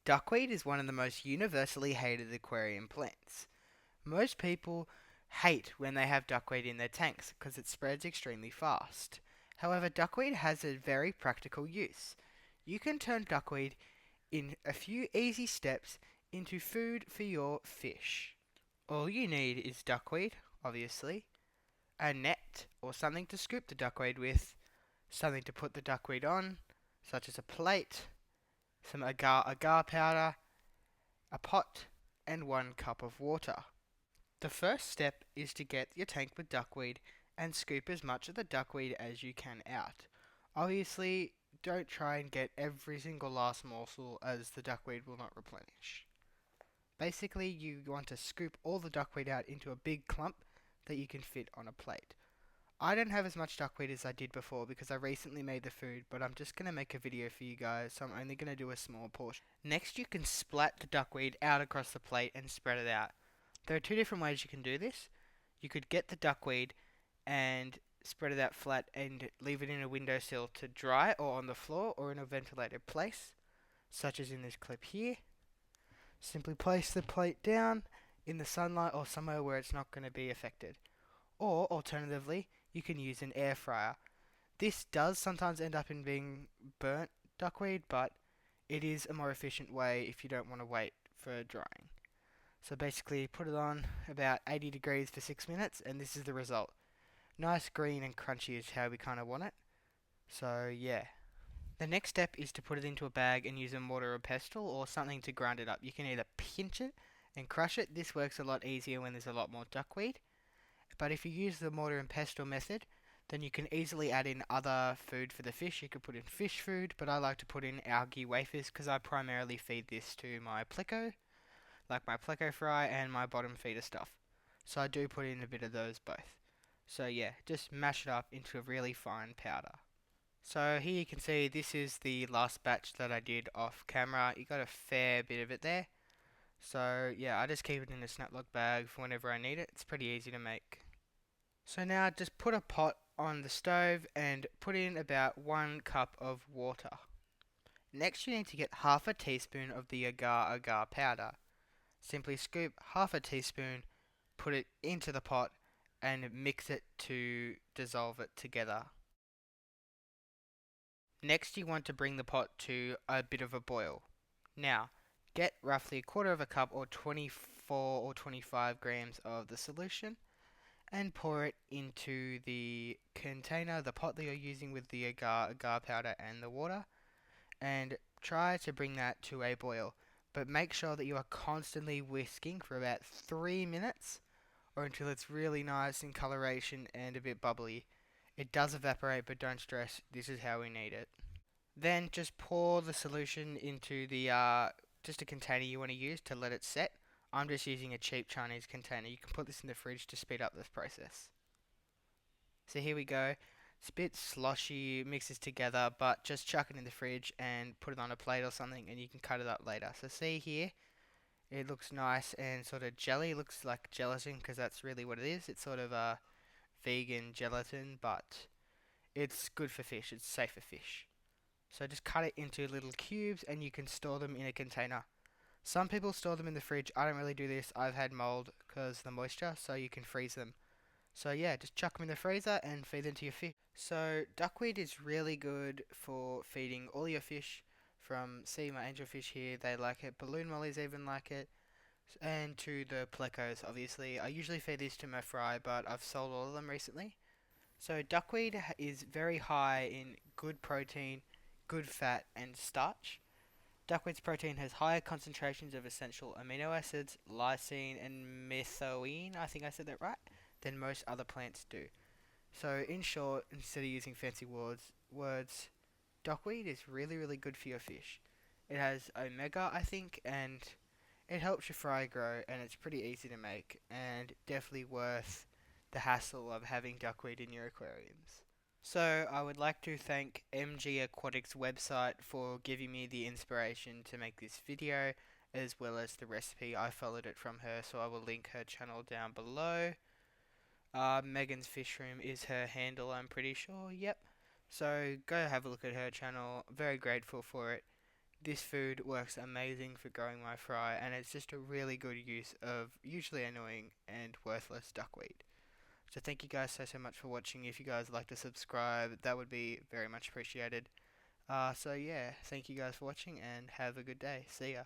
Duckweed is one of the most universally hated aquarium plants. Most people hate when they have duckweed in their tanks because it spreads extremely fast. However, duckweed has a very practical use. You can turn duckweed in a few easy steps into food for your fish. All you need is duckweed, obviously, a net or something to scoop the duckweed with, something to put the duckweed on, such as a plate, some agar powder, a pot, and 1 cup of water. The first step is to get your tank with duckweed and scoop as much of the duckweed as you can out. Obviously, don't try and get every single last morsel as the duckweed will not replenish. Basically, you want to scoop all the duckweed out into a big clump that you can fit on a plate. I don't have as much duckweed as I did before because I recently made the food, but I'm just going to make a video for you guys, so I'm only going to do a small portion. Next, you can splat the duckweed out across the plate and spread it out. There are two different ways you can do this. You could get the duckweed and spread it out flat and leave it in a windowsill to dry, or on the floor or in a ventilated place, such as in this clip here. Simply place the plate down in the sunlight or somewhere where it's not going to be affected. Or alternatively, you can use an air fryer. This does sometimes end up in being burnt duckweed, but it is a more efficient way if you don't want to wait for drying. So basically put it on about 80 degrees for 6 minutes and this is the result. Nice green and crunchy is how we kind of want it. So yeah. The next step is to put it into a bag and use a mortar or pestle or something to grind it up. You can either pinch it and crush it. This works a lot easier when there's a lot more duckweed. But if you use the mortar and pestle method, then you can easily add in other food for the fish. You could put in fish food, but I like to put in algae wafers because I primarily feed this to my pleco, like my pleco fry and my bottom feeder stuff. So I do put in a bit of those both. So yeah, just mash it up into a really fine powder. So here you can see this is the last batch that I did off camera. You got a fair bit of it there. So yeah, I just keep it in a snaplock bag for whenever I need it. It's pretty easy to make. So now just put a pot on the stove and put in about 1 cup of water. Next you need to get half a teaspoon of the agar powder. Simply scoop half a teaspoon, put it into the pot and mix it to dissolve it together. Next you want to bring the pot to a bit of a boil. Now, get roughly 1/4 cup or 24 or 25 grams of the solution and pour it into the container, the pot that you're using with the agar powder and the water, and try to bring that to a boil. But make sure that you are constantly whisking for about 3 minutes or until it's really nice in coloration and a bit bubbly. It does evaporate, but don't stress, this is how we need it. Then just pour the solution into the just a container you want to use to let it set. I'm just using a cheap Chinese container. You can put this in the fridge to speed up this process. So here we go. It's a bit sloshy, mixes together, but just chuck it in the fridge and put it on a plate or something and you can cut it up later. So see here, it looks nice and sort of jelly. It looks like gelatin because that's really what it is. It's sort of a vegan gelatin, but it's good for fish. It's safe for fish. So just cut it into little cubes and you can store them in a container. Some people store them in the fridge. I don't really do this. I've had mold because of the moisture, so you can freeze them. So yeah, just chuck them in the freezer and feed them to your fish. So duckweed is really good for feeding all your fish. From see my angelfish here, they like it. Balloon mollies even like it. And to the plecos, obviously. I usually feed these to my fry, but I've sold all of them recently. So duckweed is very high in good protein, good fat, and starch. Duckweed's protein has higher concentrations of essential amino acids, lysine and methoine, I think I said that right, than most other plants do. So in short, instead of using fancy words, duckweed is really, really good for your fish. It has omega, I think, and it helps your fry grow, and it's pretty easy to make, and definitely worth the hassle of having duckweed in your aquariums. So I would like to thank MG Aquatics website for giving me the inspiration to make this video, as well as the recipe. I followed it from her, so I will link her channel down below. Megan's Fish Room is her handle, I'm pretty sure. Yep. So go have a look at her channel. Very grateful for it. This food works amazing for growing my fry, and it's just a really good use of usually annoying and worthless duckweed. So thank you guys so much for watching. If you guys like to subscribe, that would be very much appreciated. So yeah, thank you guys for watching and have a good day. See ya.